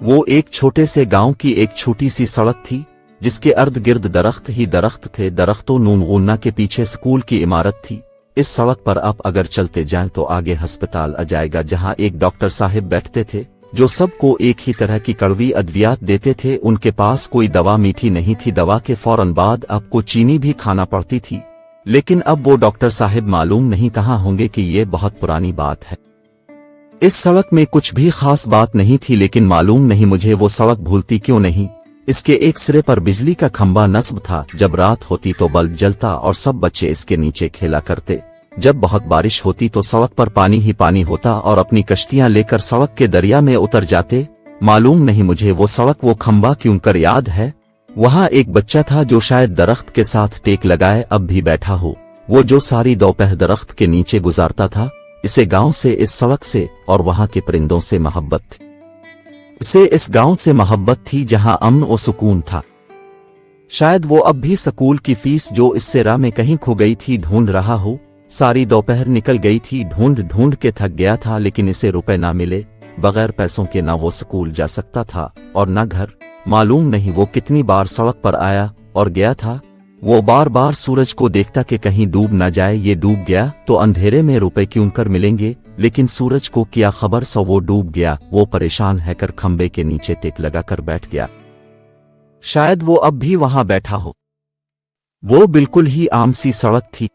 वो एक छोटे से गांव की एक छोटी सी सड़क थी जिसके अर्द गिर्द दरख्त ही दरख्त थे। दरख्तों नूनगुन्ना के पीछे स्कूल की इमारत थी। इस सड़क पर आप अगर चलते जाएं तो आगे अस्पताल आ जाएगा, जहां एक डॉक्टर साहब बैठते थे जो सबको एक ही तरह की कड़वी अद्वियात देते थे। उनके पास कोई दवा मीठी नहीं थी, दवा के फौरन बाद आपको चीनी भी खाना पड़ती थी। लेकिन अब वो डॉक्टर साहब मालूम नहीं कहाँ होंगे कि ये बहुत पुरानी बात है। इस सड़क में कुछ भी खास बात नहीं थी, लेकिन मालूम नहीं मुझे वो सड़क भूलती क्यों नहीं। इसके एक सिरे पर बिजली का खंभा नस्ब था। जब रात होती तो बल्ब जलता और सब बच्चे इसके नीचे खेला करते। जब बहुत बारिश होती तो सड़क पर पानी ही पानी होता और अपनी कश्तियां लेकर सड़क के दरिया में उतर जाते। मालूम नहीं मुझे वो सड़क वो खंभा क्यों कर याद है। वहां एक बच्चा था जो शायद दरख्त के साथ टेक लगाए अब भी बैठा हो। वो जो सारी दोपहर दरख्त के नीचे गुजारता था। इसे गांव से, इस सड़क से और वहां के परिंदों से मोहब्बत थी। इसे इस गांव से मोहब्बत थी जहां अमन और सुकून था। शायद वो अब भी स्कूल की फीस जो इससे राह में कहीं खो गई थी ढूंढ रहा हो। सारी दोपहर निकल गई थी, ढूंढ ढूंढ के थक गया था, लेकिन इसे रुपए ना मिले। बगैर पैसों के ना वो स्कूल जा सकता था और ना घर। मालूम नहीं वो कितनी बार सड़क पर आया और गया था। वो बार बार सूरज को देखता कि कहीं डूब न जाए। ये डूब गया तो अंधेरे में रुपए क्यों कर मिलेंगे, लेकिन सूरज को क्या खबर, सो वो डूब गया। वो परेशान है कर खंबे के नीचे टेक लगाकर बैठ गया। शायद वो अब भी वहां बैठा हो। वो बिल्कुल ही आम सी सड़क थी।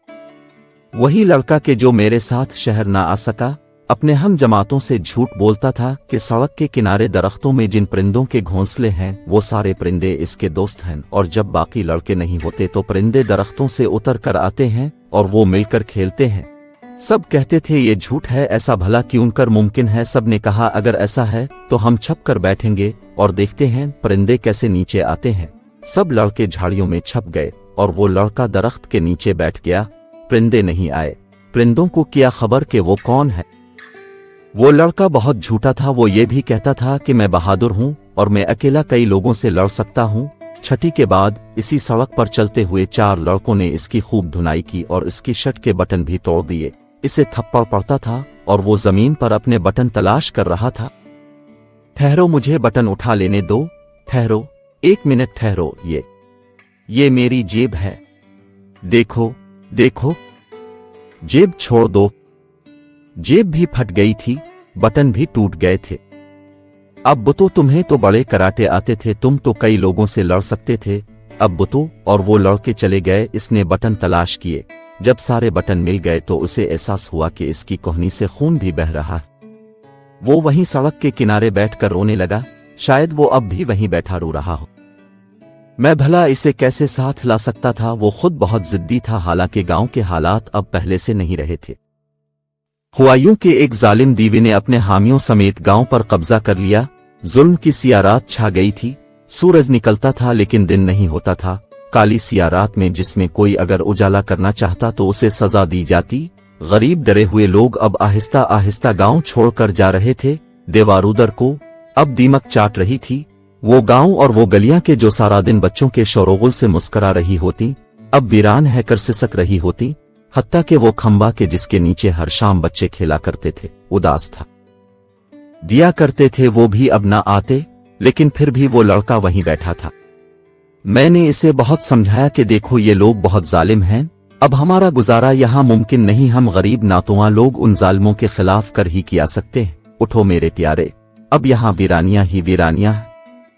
वही लड़का के जो मेरे साथ शहर ना आ सका, अपने हम जमातों से झूठ बोलता था कि सड़क के किनारे दरख्तों में जिन परिंदों के घोंसले हैं वो सारे परिंदे इसके दोस्त हैं, और जब बाकी लड़के नहीं होते तो परिंदे दरख्तों से उतर कर आते हैं और वो मिलकर खेलते हैं। सब कहते थे ये झूठ है, ऐसा भला क्यों कर मुमकिन है। सब ने कहा अगर ऐसा है तो हम छप कर बैठेंगे और देखते हैं परिंदे कैसे नीचे आते हैं। सब लड़के झाड़ियों में छप गए और वो लड़का दरख्त के नीचे बैठ गया। परिंदे नहीं आए। परिंदों को क्या खबर कि वो कौन है। वो लड़का बहुत झूठा था। वो ये भी कहता था कि मैं बहादुर हूं और मैं अकेला कई लोगों से लड़ सकता हूं। छठी के बाद इसी सड़क पर चलते हुए 4 लड़कों ने इसकी खूब धुनाई की और इसकी शर्ट के बटन भी तोड़ दिए। इसे थप्पड़ पड़ता था और वो जमीन पर अपने बटन तलाश कर रहा था। ठहरो, मुझे बटन उठा लेने दो। ठहरो, 1 मिनट ठहरो। ये मेरी जेब है। देखो देखो, जेब छोड़ दो। जेब भी फट गई थी, बटन भी टूट गए थे। अब तो तुम्हें तो बड़े कराटे आते थे, तुम तो कई लोगों से लड़ सकते थे। अब तो, और वो लड़के चले गए। इसने बटन तलाश किए। जब सारे बटन मिल गए तो उसे एहसास हुआ कि इसकी कोहनी से खून भी बह रहा। वो वहीं सड़क के किनारे बैठकर रोने लगा। शायद वो अब भी वहीं बैठा रो रहा हो। मैं भला इसे कैसे साथ ला सकता था। वो खुद बहुत जिद्दी था। हालांकि गांव के हालात अब पहले से नहीं रहे थे। हुआयूं के एक जालिम दीवी ने अपने हामियों समेत गांव पर कब्जा कर लिया। जुल्म की सिया रात छा गई थी। सूरज निकलता था लेकिन दिन नहीं होता था। काली सिया रात में जिसमें कोई अगर उजाला करना चाहता तो उसे सजा दी जाती। गरीब डरे हुए लोग अब आहिस्ता आहिस्ता गांव छोड़कर जा रहे थे। देवारूदर को अब दीमक चाट रही थी। वो गांव और वो गलियां के जो सारा दिन बच्चों के शोरगुल से मुस्करा रही होती, अब वीरान है कर सिसक रही होती। हत्ता के वो खंबा के जिसके नीचे हर शाम बच्चे खेला करते थे, उदास था। दिया करते थे वो भी अब ना आते, लेकिन फिर भी वो लड़का वहीं बैठा था। मैंने इसे बहुत समझाया कि देखो ये लोग बहुत जालिम हैं, अब हमारा गुजारा यहाँ मुमकिन नहीं। हम गरीब नातुआ लोग उन जालिमों के खिलाफ कर ही किया सकते हैं। उठो मेरे प्यारे, अब यहाँ वीरानियां ही वीरानियां हैं।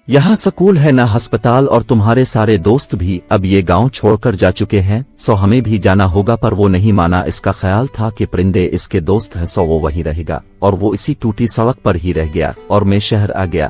यहाँ स्कूल है ना अस्पताल, और तुम्हारे सारे दोस्त भी अब ये गांव छोड़कर जा चुके हैं, सो हमें भी जाना होगा। पर वो नहीं माना। इसका ख्याल था कि परिंदे इसके दोस्त हैं, सो वो वहीं रहेगा, और वो इसी टूटी सड़क पर ही रह गया और मैं शहर आ गया।